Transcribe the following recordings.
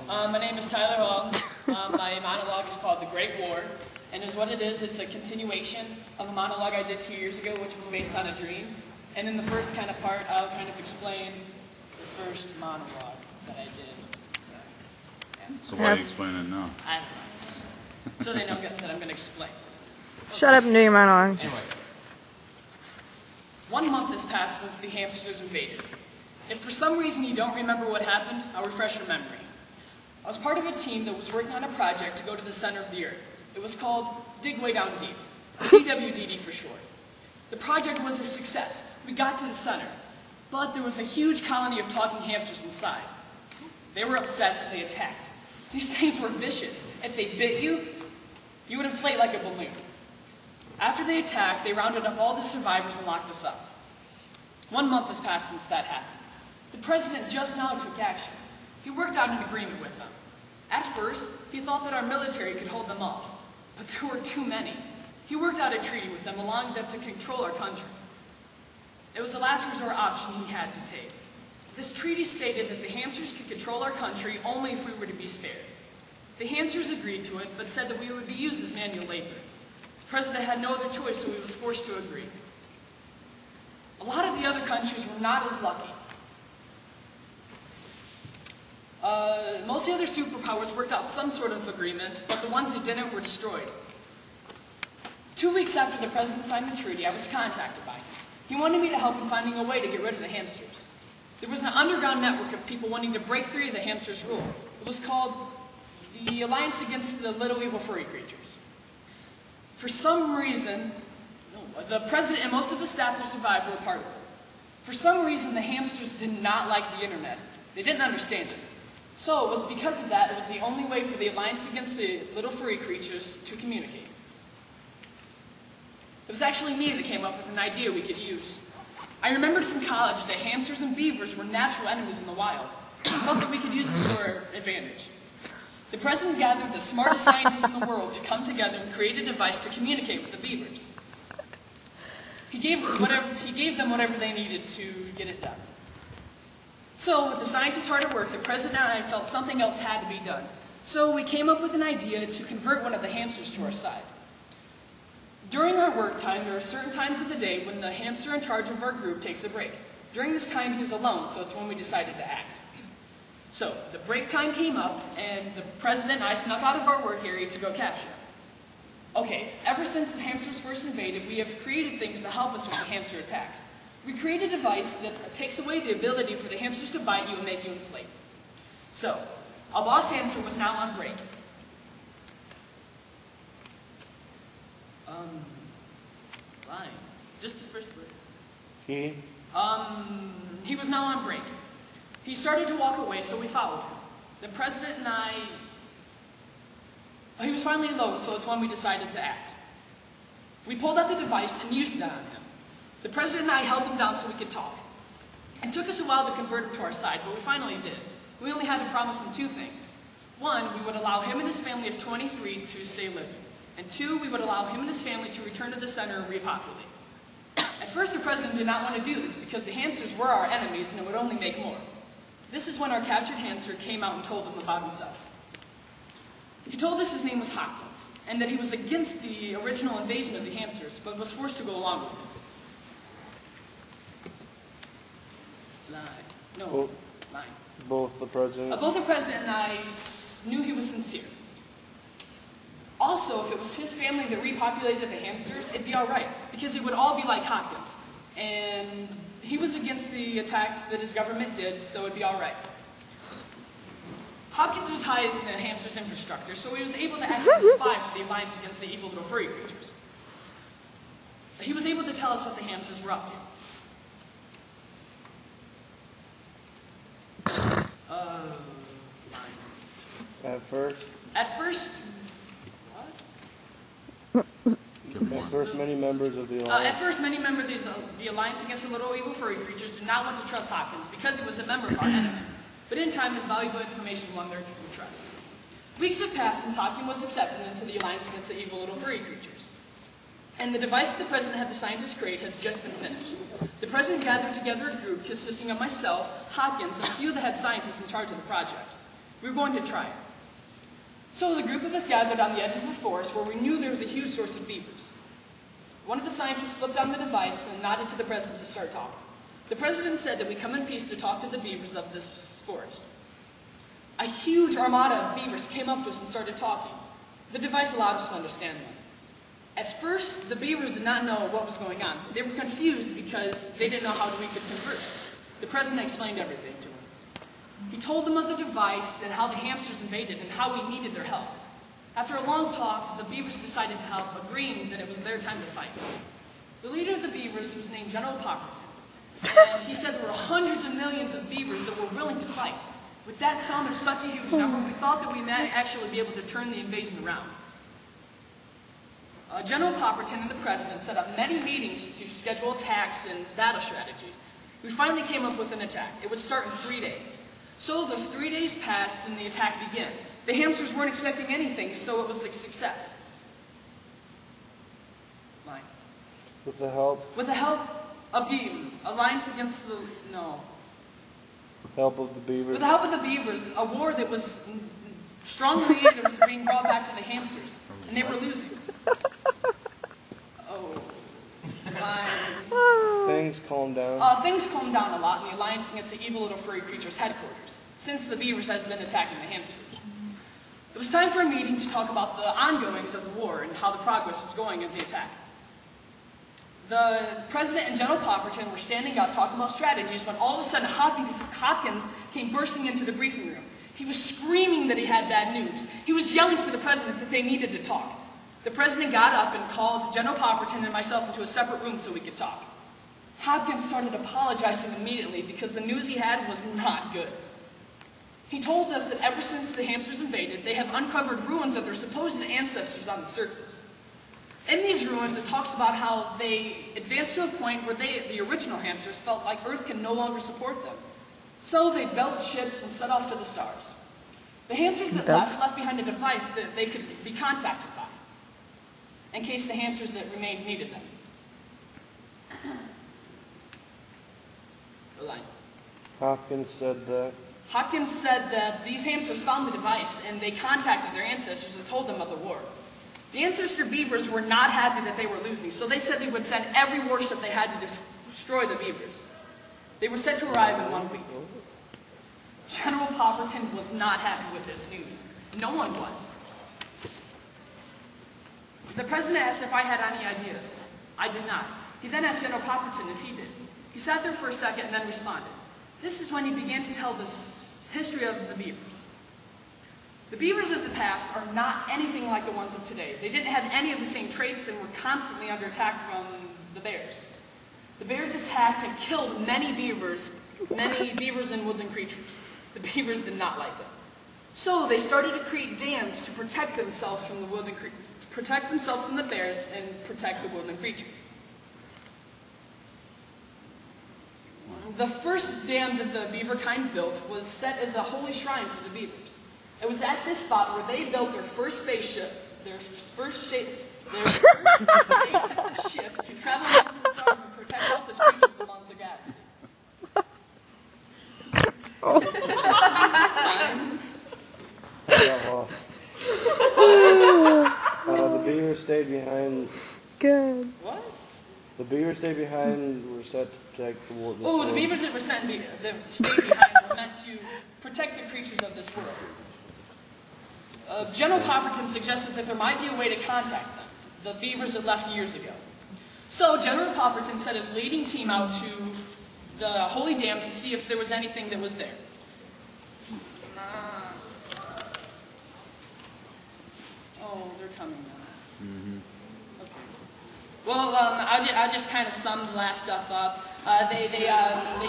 My name is Tyler Hall. My monologue is called The Great War, and is what it is. It's a continuation of a monologue I did 2 years ago, which was based on a dream. And in the first kind of part, I'll kind of explain the first monologue that I did. So why are you explaining it now? I don't know. So they know that I'm going to explain. Shut up and do your monologue. Anyway. 1 month has passed since the hamsters invaded. If for some reason you don't remember what happened, I'll refresh your memory. I was part of a team that was working on a project to go to the center of the earth. It was called Dig Way Down Deep, DWDD for short. The project was a success. We got to the center, but there was a huge colony of talking hamsters inside. They were upset, so they attacked. These things were vicious. If they bit you, you would inflate like a balloon. After they attacked, they rounded up all the survivors and locked us up. 1 month has passed since that happened. The president just now took action. He worked out an agreement with them. At first, he thought that our military could hold them off, but there were too many. He worked out a treaty with them, allowing them to control our country. It was the last resort option he had to take. This treaty stated that the hamsters could control our country only if we were to be spared. The hamsters agreed to it, but said that we would be used as manual labor. The president had no other choice, so he was forced to agree. A lot of the other countries were not as lucky. Most of the other superpowers worked out some sort of agreement, but the ones that didn't were destroyed. 2 weeks after the president signed the treaty, I was contacted by him. He wanted me to help in finding a way to get rid of the hamsters. There was an underground network of people wanting to break free of the hamsters' rule. It was called the Alliance Against the Little Evil Furry Creatures. For some reason, the president and most of the staff that survived were a part of it. For some reason, the hamsters did not like the internet. They didn't understand it. So it was because of that, it was the only way for the Alliance Against the Little Furry Creatures to communicate. It was actually me that came up with an idea we could use. I remembered from college that hamsters and beavers were natural enemies in the wild. I felt that we could use this to our advantage. The president gathered the smartest scientists in the world to come together and create a device to communicate with the beavers. He gave them whatever they needed to get it done. So, with the scientists hard at work, the president and I felt something else had to be done. So we came up with an idea to convert one of the hamsters to our side. During our work time, there are certain times of the day when the hamster in charge of our group takes a break. During this time, he's alone, so it's when we decided to act. So, the break time came up, and the president and I snuck out of our work area to go capture him. Okay, ever since the hamsters first invaded, we have created things to help us with the hamster attacks. We created a device that takes away the ability for the hamsters to bite you and make you inflate. So, our boss hamster was now on break. Fine. Just the first break. He was now on break. He started to walk away, so we followed him. The president and I... he was finally alone, so it's when we decided to act. We pulled out the device and used it on him. The president and I held him down so we could talk. It took us a while to convert him to our side, but we finally did. We only had to promise him 2 things. 1, we would allow him and his family of 23 to stay living. And 2, we would allow him and his family to return to the center and repopulate. At first, the president did not want to do this because the hamsters were our enemies and it would only make more. This is when our captured hamster came out and told him about himself. He told us his name was Hopkins, and that he was against the original invasion of the hamsters, but was forced to go along with it. Lying. Both the president? Both the president and I knew he was sincere. Also, if it was his family that repopulated the hamsters, it'd be alright, because it would all be like Hopkins. And he was against the attack that his government did, so it'd be alright. Hopkins was high in the hamsters' infrastructure, so he was able to act as a spy for the Alliance Against the Evil Little Furry Creatures. He was able to tell us what the hamsters were up to. At first? At first, At first, many members of the Alliance. The Alliance Against the Little Evil Furry Creatures did not want to trust Hopkins because he was a member of our enemy. But in time, his valuable information won their trust. Weeks have passed since Hopkins was accepted into the Alliance Against the Evil Little Furry Creatures. And the device the president had the scientists create has just been finished. The president gathered together a group consisting of myself, Hopkins, and a few of the head scientists in charge of the project. We were going to try it. So the group of us gathered on the edge of a forest where we knew there was a huge source of beavers. One of the scientists flipped on the device and nodded to the president to start talking. The president said that we come in peace to talk to the beavers of this forest. A huge armada of beavers came up to us and started talking. The device allowed us to understand them. At first, the beavers did not know what was going on. They were confused because they didn't know how we could converse. The president explained everything to them. He told them of the device and how the hamsters invaded and how we needed their help. After a long talk, the beavers decided to help, agreeing that it was their time to fight. The leader of the beavers was named General Pockerton, and he said there were hundreds of millions of beavers that were willing to fight. With that sound of such a huge number, we thought that we might actually be able to turn the invasion around. General Pockerton and the president set up many meetings to schedule attacks and battle strategies. We finally came up with an attack. It would start in 3 days. So those 3 days passed and the attack began. The hamsters weren't expecting anything, so it was a success. Line. With the help of the Alliance Against the... No. Help of the beavers. With the help of the beavers, a war that was strongly needed was being brought back to the hamsters, and they were losing. Oh. Line. Things calmed down. Things calmed down a lot in the Alliance Against the Evil Little Furry Creatures headquarters, since the beavers has been attacking the hamsters. It was time for a meeting to talk about the ongoings of the war and how the progress was going of the attack. The president and General Pockerton were standing up talking about strategies when all of a sudden Hopkins came bursting into the briefing room. He was screaming that he had bad news. He was yelling for the president that they needed to talk. The president got up and called General Pockerton and myself into a separate room so we could talk. Hopkins started apologizing immediately because the news he had was not good. He told us that ever since the hamsters invaded, they have uncovered ruins of their supposed ancestors on the surface. In these ruins, it talks about how they advanced to a point where the original hamsters, felt like Earth can no longer support them. So they built ships and set off to the stars. The hamsters that left behind a device that they could be contacted by, in case the hamsters that remained needed them. The line. Hopkins said that these hamsters found the device and they contacted their ancestors and told them of the war. The ancestor beavers were not happy that they were losing, so they said they would send every warship they had to destroy the beavers. They were set to arrive in 1 week. General Pockerton was not happy with this news. No one was. The president asked if I had any ideas. I did not. He then asked General Pockerton if he did. He sat there for a second and then responded. This is when he began to tell the history of the beavers. The beavers of the past are not anything like the ones of today. They didn't have any of the same traits and were constantly under attack from the bears. The bears attacked and killed many beavers and woodland creatures. The beavers did not like them. So they started to create dams to protect themselves from the bears and protect the woodland creatures. The first dam that the beaver kind built was set as a holy shrine for the beavers. It was at this spot where they built their first spaceship, to travel amongst the stars and protect helpless creatures amongst the galaxy. I got lost. The beavers stayed behind. Good. What? The beavers stayed behind were set to protect the world. Oh, the beavers that stayed behind were meant to protect the creatures of this world. General Pockerton suggested that there might be a way to contact them, the beavers that left years ago. So General Pockerton sent his leading team out to the Holy Dam to see if there was anything that was there. Oh, they're coming now. Mm-hmm. Okay. Well, I just kind of summed the last stuff up. They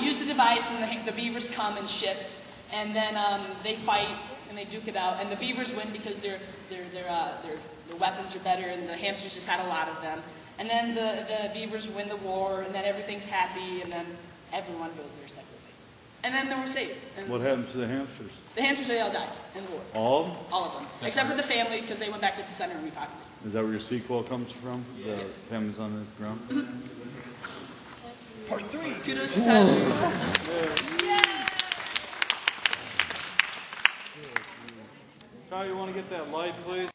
use the device, and the beavers come in ships, and then they fight. And they duke it out, and the beavers win because their weapons are better, and the hamsters just had a lot of them. And then the beavers win the war, and then everything's happy, and then everyone goes their separate ways. And then they were saved. And What happened to the hamsters? The hamsters, they all died in the war. All of them? All of them, except for the family, because they went back to the center and repopulated. Is that where your sequel comes from? The families on the ground? Part 3. Kudos to Tyler. Good. Charlie, you want to get that light, please?